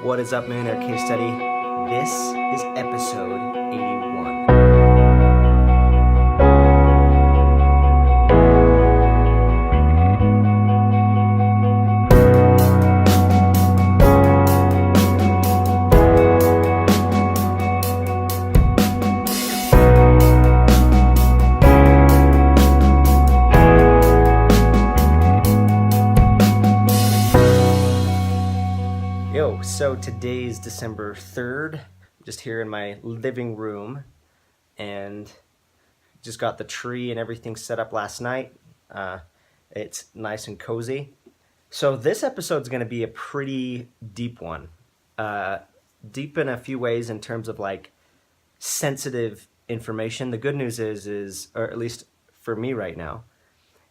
What is up, Millionaire Case Study? This is episode 81. So today's December 3rd, just here in my living room, and just got the tree and everything set up last night. It's nice and cozy. So this episode is going to be a pretty deep one. Deep in a few ways in terms of like sensitive information. The good news is, or at least for me right now,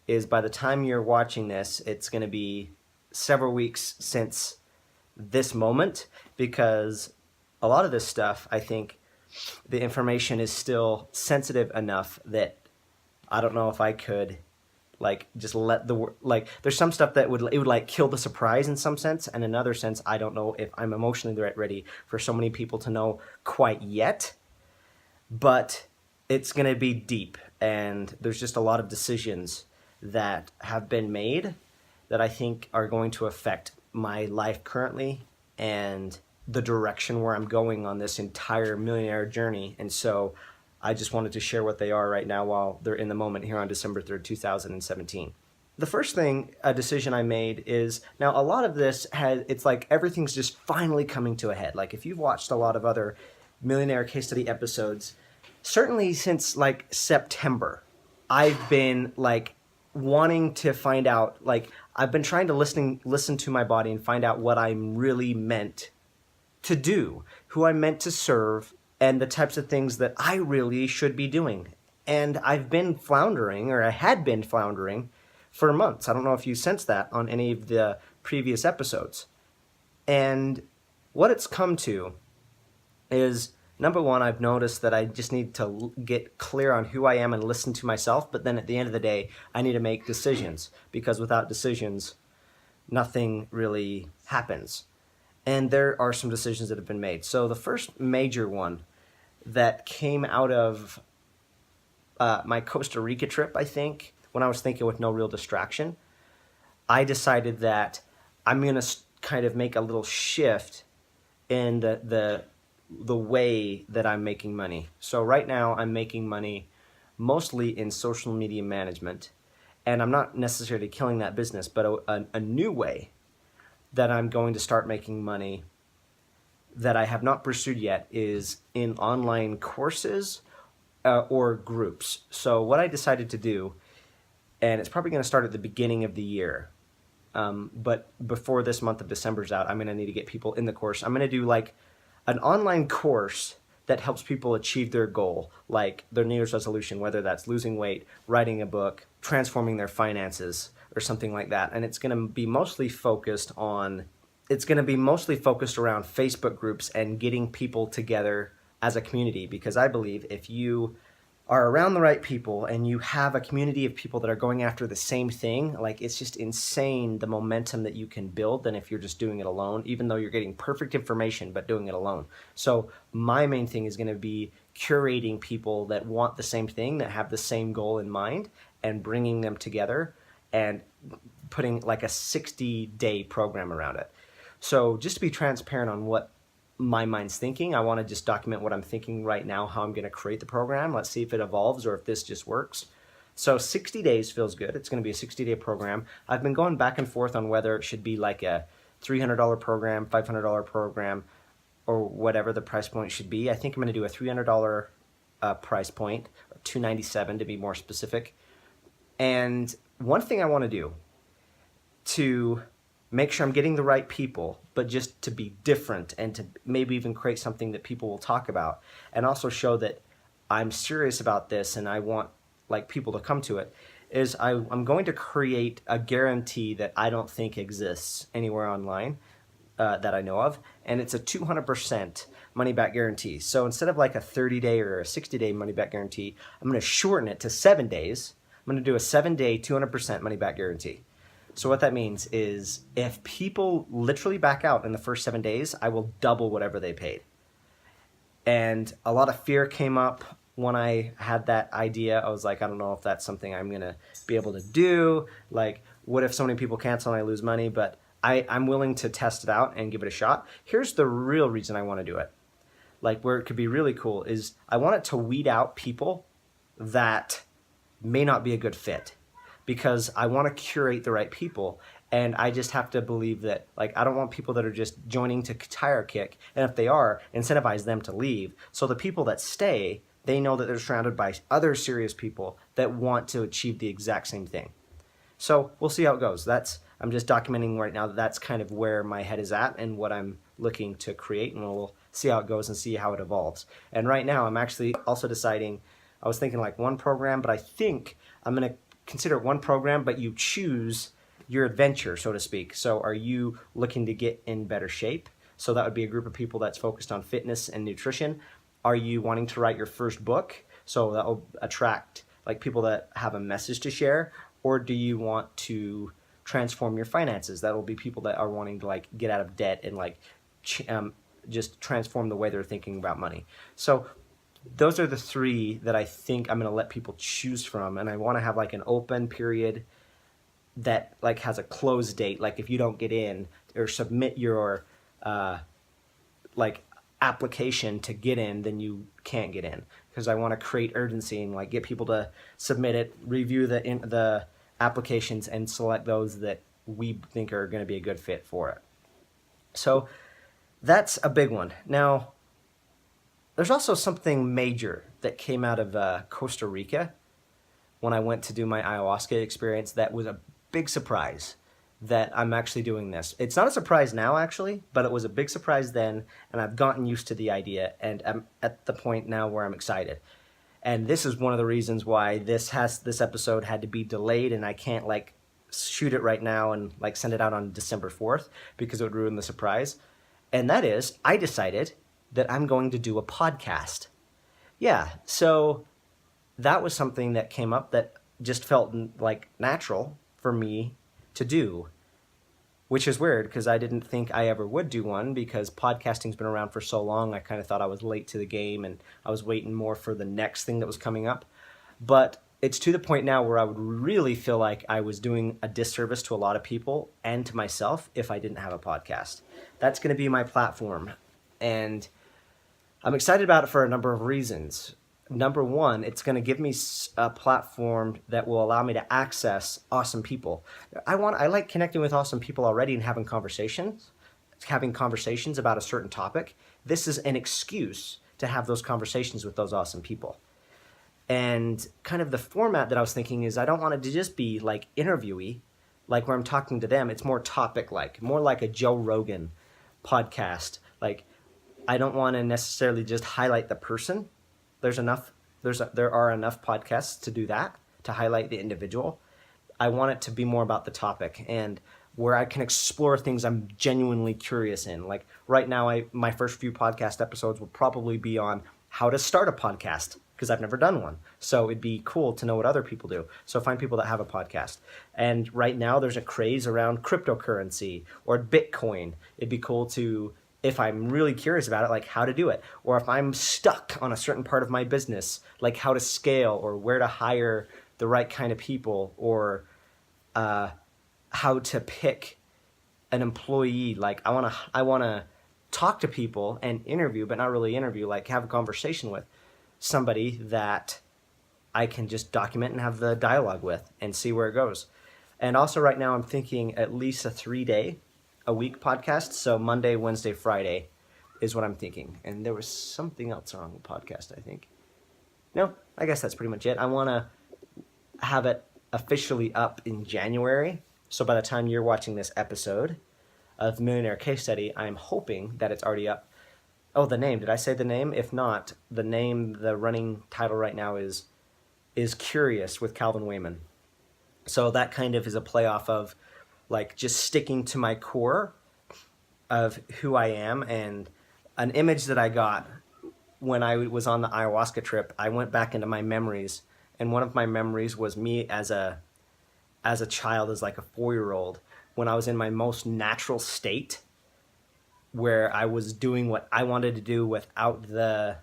is by the time you're watching this, it's going to be several weeks since this moment, because a lot of this stuff, I think the information is still sensitive enough that I don't know if I could like just let there's some stuff that would like kill the surprise in some sense, and in another sense I don't know if I'm emotionally ready for so many people to know quite yet. But it's going to be deep, and there's just a lot of decisions that have been made that I think are going to affect my life currently and the direction where I'm going on this entire millionaire journey. And so I just wanted to share what they are right now while they're in the moment here on December 3rd, 2017. The first thing, a decision I made is, now a lot of this it's like everything's just finally coming to a head. Like if you've watched a lot of other Millionaire Case Study episodes, certainly since like September, I've been like wanting to find out, like I've been trying to listen to my body and find out what I'm really meant to do, who I'm meant to serve, and the types of things that I really should be doing. And I've been floundering, or I had been floundering for months. I don't know if you sensed that on any of the previous episodes. And what it's come to is, number one, I've noticed that I just need to get clear on who I am and listen to myself. But then at the end of the day, I need to make decisions, because without decisions, nothing really happens. And there are some decisions that have been made. So the first major one that came out of my Costa Rica trip, I think, when I was thinking with no real distraction, I decided that I'm going to kind of make a little shift in the way that I'm making money. So right now I'm making money mostly in social media management, and I'm not necessarily killing that business, but a new way that I'm going to start making money that I have not pursued yet is in online courses or groups. So what I decided to do, and it's probably going to start at the beginning of the year, but before this month of December's out, I'm going to need to get people in the course. I'm going to do like an online course that helps people achieve their goal, like their New Year's resolution, whether that's losing weight, writing a book, transforming their finances, or something like that. And it's going to be mostly focused around Facebook groups and getting people together as a community, because I believe if you are around the right people and you have a community of people that are going after the same thing, like it's just insane the momentum that you can build than if you're just doing it alone, even though you're getting perfect information but doing it alone. So my main thing is going to be curating people that want the same thing, that have the same goal in mind, and bringing them together and putting like a 60-day program around it. So just to be transparent on what my mind's thinking, I want to just document what I'm thinking right now, how I'm going to create the program. Let's see if it evolves or if this just works. So 60 days feels good. It's going to be a 60-day program. I've been going back and forth on whether it should be like a $300 program, $500 program, or whatever the price point should be. I think I'm going to do a $300 price point, or $297 to be more specific. And one thing I want to do to make sure I'm getting the right people, but just to be different and to maybe even create something that people will talk about, and also show that I'm serious about this and I want like people to come to it, is I'm going to create a guarantee that I don't think exists anywhere online that I know of, and it's a 200% money back guarantee. So instead of like a 30-day or a 60-day money back guarantee, I'm going to shorten it to 7 days. I'm going to do a 7-day 200% money back guarantee. So what that means is if people literally back out in the first 7 days, I will double whatever they paid. And a lot of fear came up when I had that idea. I was like, I don't know if that's something I'm going to be able to do. Like, what if so many people cancel and I lose money? But I'm willing to test it out and give it a shot. Here's the real reason I want to do it. Like, where it could be really cool is I want it to weed out people that may not be a good fit, because I want to curate the right people. And I just have to believe that, like, I don't want people that are just joining to tire kick. And if they are, incentivize them to leave. So the people that stay, they know that they're surrounded by other serious people that want to achieve the exact same thing. So we'll see how it goes. I'm just documenting right now that that's kind of where my head is at and what I'm looking to create, and we'll see how it goes and see how it evolves. And right now I'm actually also deciding, I was thinking like one program, but I think I'm going to consider it one program, but you choose your adventure, so to speak. So are you looking to get in better shape? So that would be a group of people that's focused on fitness and nutrition. Are you wanting to write your first book? So that will attract like people that have a message to share. Or do you want to transform your finances? That will be people that are wanting to like get out of debt and like just transform the way they're thinking about money. So those are the three that I think I'm going to let people choose from. And I want to have like an open period that like has a close date. Like if you don't get in or submit your like application to get in, then you can't get in, because I want to create urgency and like get people to submit it, review the applications, and select those that we think are going to be a good fit for it. So that's a big one. Now, there's also something major that came out of Costa Rica when I went to do my ayahuasca experience that was a big surprise that I'm actually doing this. It's not a surprise now, actually, but it was a big surprise then, and I've gotten used to the idea, and I'm at the point now where I'm excited. And this is one of the reasons why this episode had to be delayed, and I can't like shoot it right now and like send it out on December 4th because it would ruin the surprise. And that is, I decided that I'm going to do a podcast. Yeah, so that was something that came up that just felt like natural for me to do, which is weird because I didn't think I ever would do one, because podcasting's been around for so long. I kind of thought I was late to the game and I was waiting more for the next thing that was coming up. But it's to the point now where I would really feel like I was doing a disservice to a lot of people and to myself if I didn't have a podcast. That's going to be my platform, and I'm excited about it for a number of reasons. Number one, it's going to give me a platform that will allow me to access awesome people. I like connecting with awesome people already and having conversations about a certain topic. This is an excuse to have those conversations with those awesome people. And kind of the format that I was thinking is I don't want it to just be like interviewee, like where I'm talking to them. It's more topic-like, more like a Joe Rogan podcast. Like, I don't want to necessarily just highlight the person. There are enough podcasts to do that, to highlight the individual. I want it to be more about the topic and where I can explore things I'm genuinely curious in. Like right now, my first few podcast episodes will probably be on how to start a podcast, because I've never done one. So it'd be cool to know what other people do. So find people that have a podcast. And right now there's a craze around cryptocurrency or Bitcoin. It'd be cool to, if I'm really curious about it, like how to do it. Or if I'm stuck on a certain part of my business, like how to scale or where to hire the right kind of people, or how to pick an employee. Like I want to talk to people and interview, but not really interview, like have a conversation with somebody that I can just document and have the dialogue with and see where it goes. And also right now I'm thinking at least a 3-day-a-week podcast. So Monday, Wednesday, Friday is what I'm thinking. And there was something else on the podcast, I think. No, I guess that's pretty much it. I want to have it officially up in January. So by the time you're watching this episode of Millionaire Case Study, I'm hoping that it's already up. Oh, the name. Did I say the name? If not, the running title right now is Curious with Calvin Wayman. So that kind of is a play off of like just sticking to my core of who I am. And an image that I got when I was on the ayahuasca trip, I went back into my memories, and one of my memories was me as a as a child, as like a 4-year-old, when I was in my most natural state, where I was doing what I wanted to do without the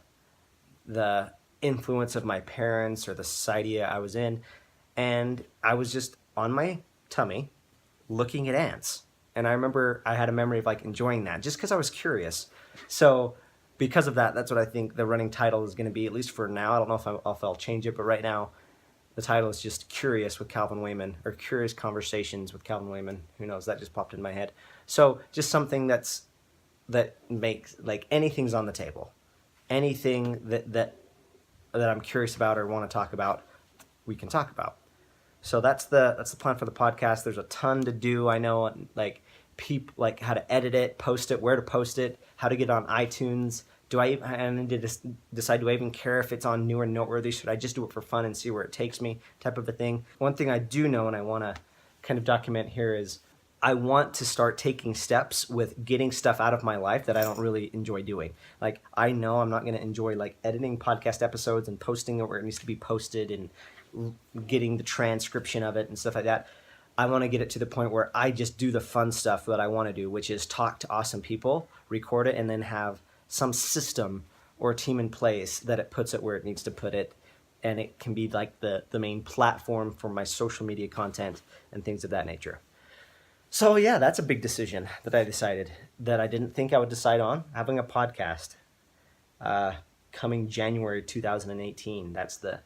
influence of my parents or the society I was in, and I was just on my tummy looking at ants. And I remember I had a memory of like enjoying that just because I was curious. So because of that, that's what I think the running title is going to be, at least for now. I don't know if I'll change it, but right now the title is just Curious with Calvin Wayman, or Curious Conversations with Calvin Wayman. Who knows? That just popped in my head. So just something that makes, like, anything's on the table. Anything that I'm curious about or want to talk about, we can talk about. So that's the plan for the podcast. There's a ton to do. I know, like, like how to edit it, post it, where to post it, how to get on iTunes. I need to decide, do I even care if it's on New or Noteworthy? Should I just do it for fun and see where it takes me, type of a thing. One thing I do know and I want to kind of document here is I want to start taking steps with getting stuff out of my life that I don't really enjoy doing. Like, I know I'm not going to enjoy like editing podcast episodes and posting it where it needs to be posted and getting the transcription of it and stuff like that. I want to get it to the point where I just do the fun stuff that I want to do, which is talk to awesome people, record it, and then have some system or team in place that it puts it where it needs to put it. And it can be like the main platform for my social media content and things of that nature. So yeah, that's a big decision that I decided that I didn't think I would decide on, having a podcast coming January 2018. That's the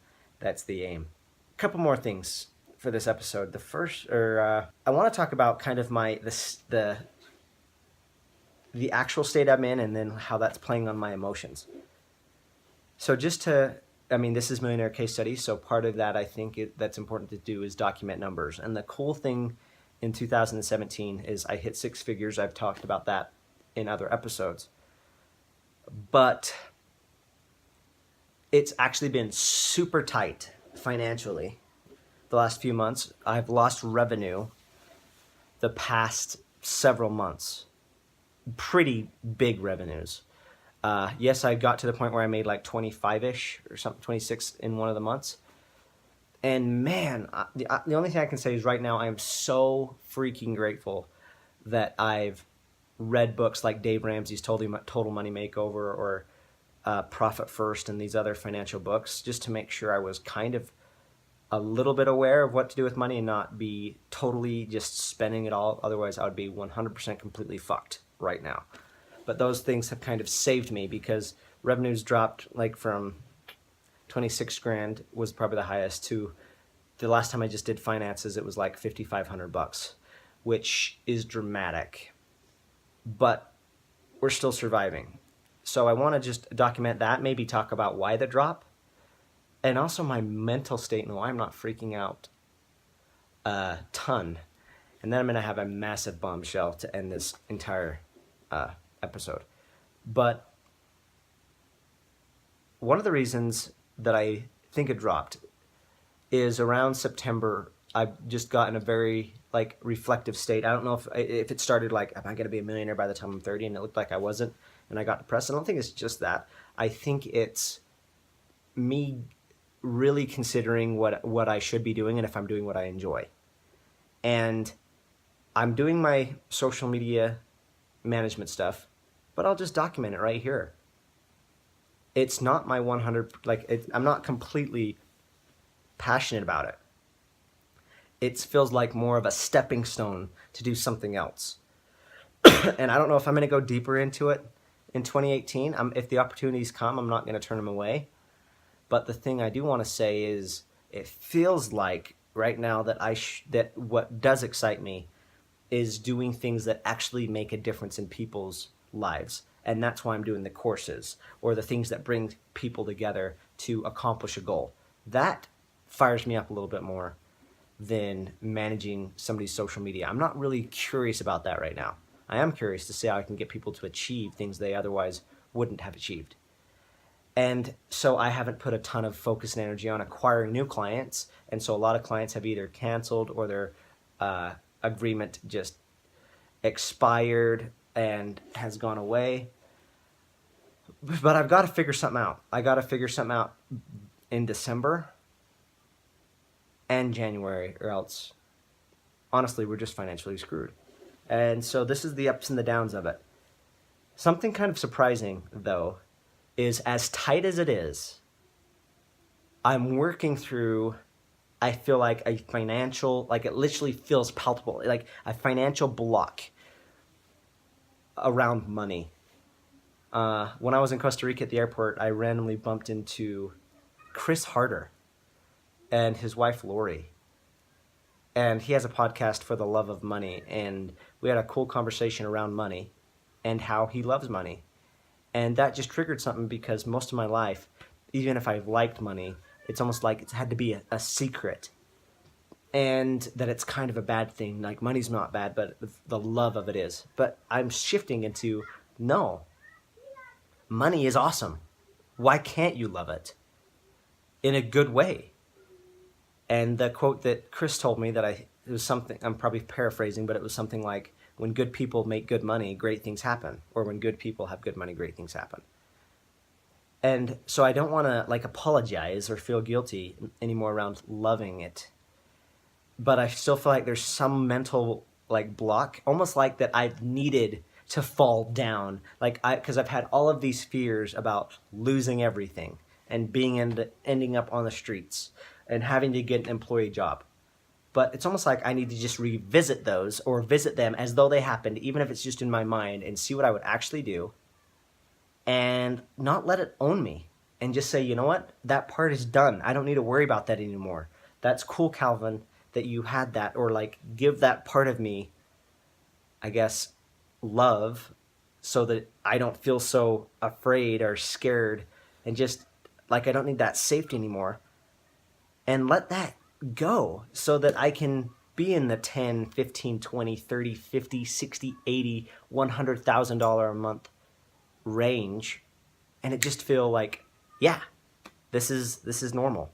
aim. A couple more things for this episode. The first, I want to talk about kind of the actual state I'm in, and then how that's playing on my emotions. So this is Millionaire Case Study, so part of that I think that's important to do is document numbers. And the cool thing in 2017 is I hit 6 figures. I've talked about that in other episodes. But it's actually been super tight financially the last few months. I've lost revenue the past several months. Pretty big revenues. Yes, I got to the point where I made like 25-ish or something, 26 in one of the months. And man, the only thing I can say is right now I am so freaking grateful that I've read books like Dave Ramsey's Total Money Makeover or Profit First and these other financial books, just to make sure I was kind of a little bit aware of what to do with money and not be totally just spending it all. Otherwise, I would be 100% completely fucked right now. But those things have kind of saved me, because revenues dropped like from 26 grand was probably the highest to the last time I just did finances, it was like $5,500, which is dramatic, but we're still surviving. So I want to just document that, maybe talk about why the drop, and also my mental state and why I'm not freaking out a ton. And then I'm going to have a massive bombshell to end this entire episode. But one of the reasons that I think it dropped is around September, I've just gotten a very like reflective state. I don't know if it started like, am I going to be a millionaire by the time I'm 30? And it looked like I wasn't, and I got depressed. I don't think it's just that. I think it's me really considering what I should be doing and if I'm doing what I enjoy. And I'm doing my social media management stuff, but I'll just document it right here. It's not my 100, I'm not completely passionate about it. It feels like more of a stepping stone to do something else. And I don't know if I'm going to go deeper into it in 2018. If the opportunities come, I'm not going to turn them away. But the thing I do want to say is it feels like right now that that what does excite me is doing things that actually make a difference in people's lives. And that's why I'm doing the courses or the things that bring people together to accomplish a goal. That fires me up a little bit more than managing somebody's social media. I'm not really curious about that right now. I am curious to see how I can get people to achieve things they otherwise wouldn't have achieved. And so I haven't put a ton of focus and energy on acquiring new clients. And so a lot of clients have either canceled or their agreement just expired and has gone away. But I've got to figure something out. I got to figure something out in December and January, or else honestly, we're just financially screwed. And so this is the ups and the downs of it. Something kind of surprising, though, is as tight as it is, I'm working through, I feel like a financial, like it literally feels palpable, like a financial block around money. When I was in Costa Rica at the airport, I randomly bumped into Chris Harder and his wife Lori. And he has a podcast for the love of money. And we had a cool conversation around money and how he loves money. And that just triggered something because most of my life, even if I liked money, it's almost like it's had to be a secret. And that it's kind of a bad thing. Like money's not bad, but the love of it is. But I'm shifting into, no, money is awesome. Why can't you love it? In a good way. And the quote that Chris told me it was something, I'm probably paraphrasing, but it was something like, when good people make good money, great things happen. Or when good people have good money, great things happen. And so I don't want to like apologize or feel guilty anymore around loving it. But I still feel like there's some mental like block, almost like that I've needed to fall down. Because I've had all of these fears about losing everything and ending up on the streets and having to get an employee job. But it's almost like I need to just revisit those or visit them as though they happened, even if it's just in my mind, and see what I would actually do and not let it own me and just say, you know what, that part is done. I don't need to worry about that anymore. That's cool, Calvin, that you had that, or like give that part of me, I guess, love so that I don't feel so afraid or scared and just like I don't need that safety anymore. And let that go so that I can be in the 10, 15, 20, 30, 50, 60, 80, $100,000 a month range. And it just feel like, yeah, this is normal.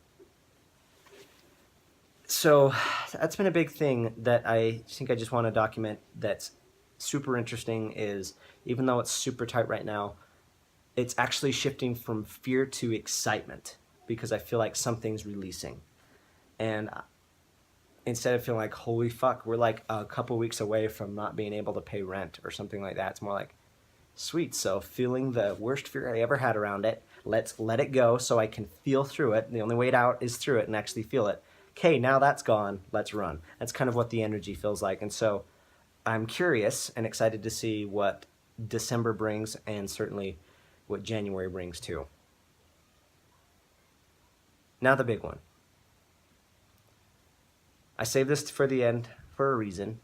So that's been a big thing that I think I just want to document that's super interesting is even though it's super tight right now, it's actually shifting from fear to excitement because I feel like something's releasing. And instead of feeling like, holy fuck, we're like a couple weeks away from not being able to pay rent or something like that, it's more like, sweet. So feeling the worst fear I ever had around it, let's let it go so I can feel through it. The only way out is through it and actually feel it. Okay, now that's gone, let's run. That's kind of what the energy feels like. And so I'm curious and excited to see what December brings and certainly what January brings too. Now the big one. I saved this for the end for a reason,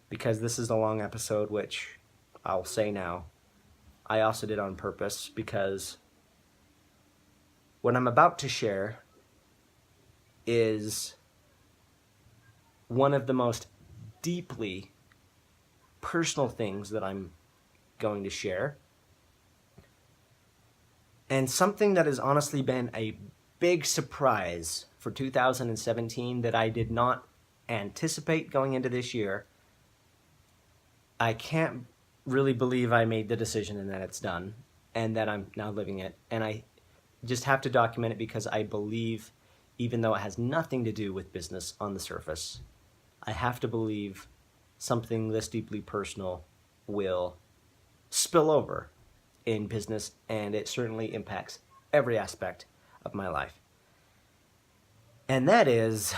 because this is a long episode, which I'll say now, I also did on purpose, because what I'm about to share is one of the most deeply personal things that I'm going to share, and something that has honestly been a big surprise for 2017 that I did not anticipate going into this year. I can't really believe I made the decision and that it's done and that I'm now living it. And I just have to document it because I believe, even though it has nothing to do with business on the surface, I have to believe something this deeply personal will spill over in business, and it certainly impacts every aspect of my life. And that is,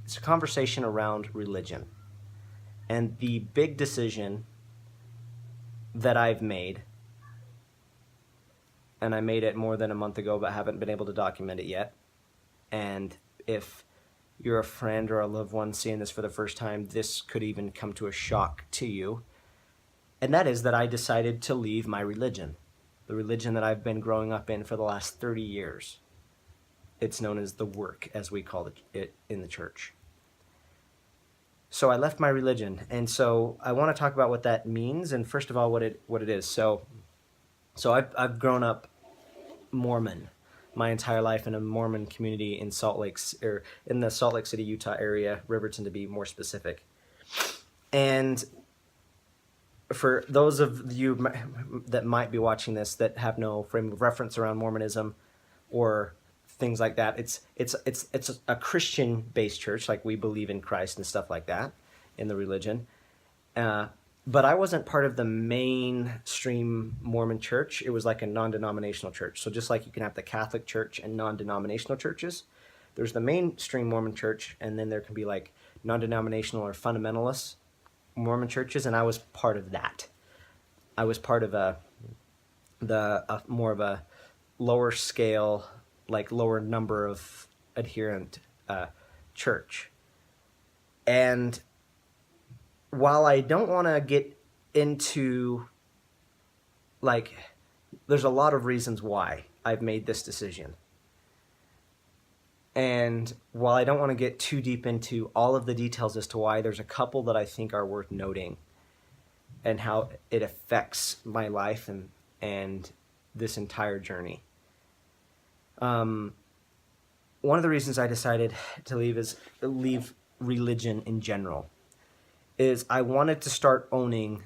it's a conversation around religion. And the big decision that I've made, and I made it more than a month ago, but haven't been able to document it yet. And if you're a friend or a loved one seeing this for the first time, this could even come to a shock to you. And that is that I decided to leave my religion, the religion that I've been growing up in for the last 30 years. It's known as the work, as we call it in the church. So I left my religion, and so I want to talk about what that means, and first of all, what it is. So I've grown up Mormon my entire life in a Mormon community in in the Salt Lake City, Utah area, Riverton to be more specific. And for those of you that might be watching this that have no frame of reference around Mormonism or things like that. It's a Christian-based church, like we believe in Christ and stuff like that in the religion. But I wasn't part of the mainstream Mormon church. It was like a non-denominational church. So just like you can have the Catholic Church and non-denominational churches, there's the mainstream Mormon church, and then there can be like non-denominational or fundamentalist Mormon churches, and I was part of that. I was part of a more of a lower scale, like lower number of adherent church. And while I don't want to get into, like, there's a lot of reasons why I've made this decision. And while I don't want to get too deep into all of the details as to why, there's a couple that I think are worth noting and how it affects my life and this entire journey. One of the reasons I decided to leave religion in general is I wanted to start owning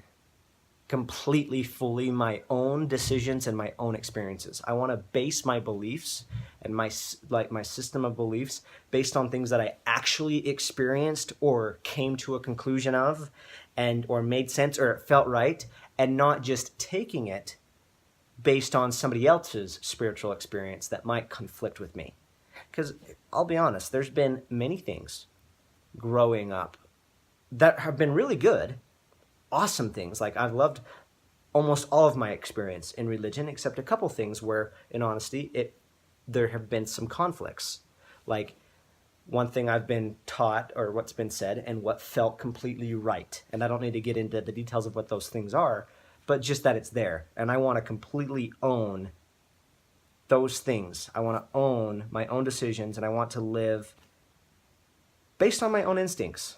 completely, fully my own decisions and my own experiences. I want to base my beliefs and my system of beliefs based on things that I actually experienced or came to a conclusion of, or made sense or it felt right, and not just taking it based on somebody else's spiritual experience that might conflict with me. Because I'll be honest, there's been many things growing up that have been really good, awesome things. Like, I've loved almost all of my experience in religion, except a couple things where, in honesty, there have been some conflicts. Like, one thing I've been taught, or what's been said, and what felt completely right. And I don't need to get into the details of what those things are, but just that it's there. And I want to completely own those things. I want to own my own decisions, and I want to live based on my own instincts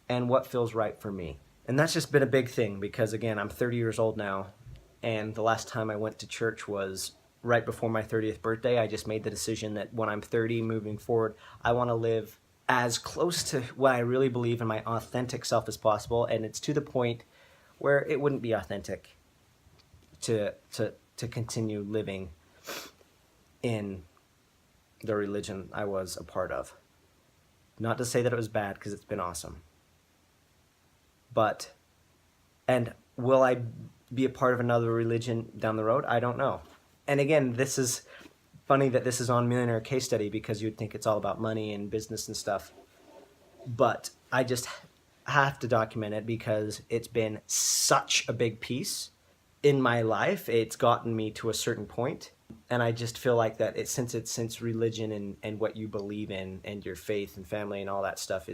and what feels right for me. And that's just been a big thing because, again, I'm 30 years old now, and the last time I went to church was right before my 30th birthday. I just made the decision that when I'm 30, moving forward, I want to live as close to what I really believe in my authentic self as possible, and it's to the point where it wouldn't be authentic to continue living in the religion I was a part of. Not to say that it was bad, because it's been awesome. And will I be a part of another religion down the road? I don't know. And again, this is funny that this is on Millionaire Case Study, because you'd think it's all about money and business and stuff. But I just have to document it because it's been such a big piece in my life. It's gotten me to a certain point. And I just feel like that since religion and what you believe in and your faith and family and all that stuff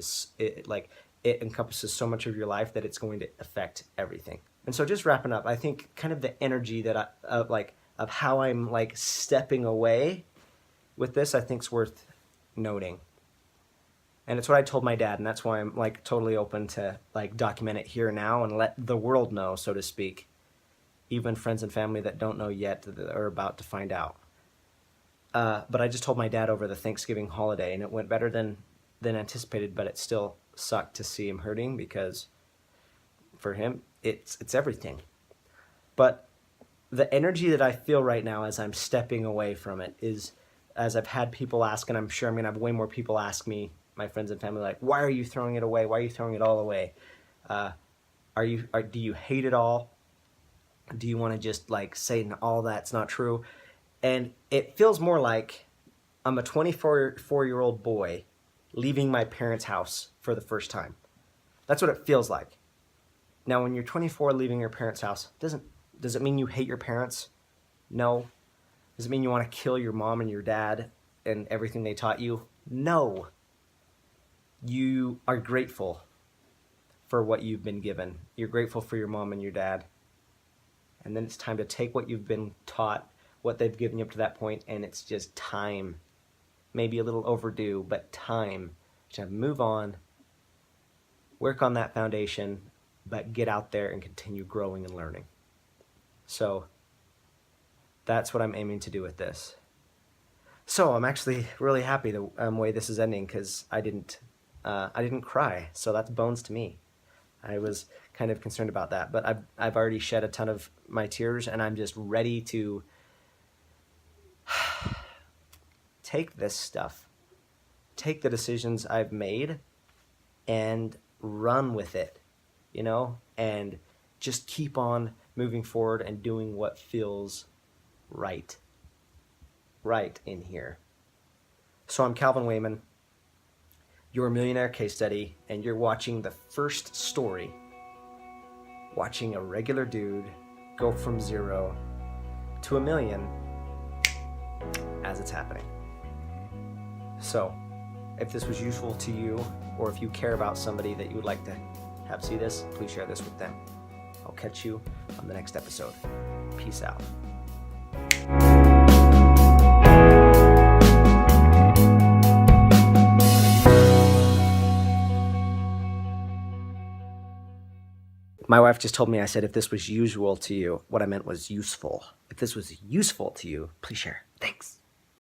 it encompasses so much of your life that it's going to affect everything. And so, just wrapping up, I think kind of the energy that of how I'm like stepping away with this, I think is worth noting. And it's what I told my dad, and that's why I'm like totally open to like document it here now and let the world know, so to speak. Even friends and family that don't know yet, that are about to find out. But I just told my dad over the Thanksgiving holiday, and it went better than anticipated, but it still sucked to see him hurting, because for him, it's everything. But the energy that I feel right now as I'm stepping away from it is, as I've had people ask, and I'm sure I'm going to have way more people ask me, my friends and family, like, why are you throwing it away? Why are you throwing it all away? Do you hate it all? Do you want to just like say all that's not true? And it feels more like I'm a 24-year-old boy leaving my parents' house for the first time. That's what it feels like. Now, when you're 24 leaving your parents' house, does it mean you hate your parents? No. Does it mean you want to kill your mom and your dad and everything they taught you? No. You are grateful for what you've been given. You're grateful for your mom and your dad. And then it's time to take what you've been taught, what they've given you up to that point, and it's just time. Maybe a little overdue, but time to move on, work on that foundation, but get out there and continue growing and learning. So that's what I'm aiming to do with this. So I'm actually really happy the way this is ending, because I didn't cry, so that's bones to me. I was kind of concerned about that, but I've already shed a ton of my tears, and I'm just ready to take this stuff, take the decisions I've made and run with it, you know, and just keep on moving forward and doing what feels right in here. So I'm Calvin Wayman, your Millionaire case study, and you're watching the first story, watching a regular dude go from 0 to $1 million as it's happening. So if this was useful to you, or if you care about somebody that you would like to have see this, please share this with them. I'll catch you on the next episode. Peace out. My wife just told me, I said, if this was usual to you, what I meant was useful. If this was useful to you, please share. Thanks.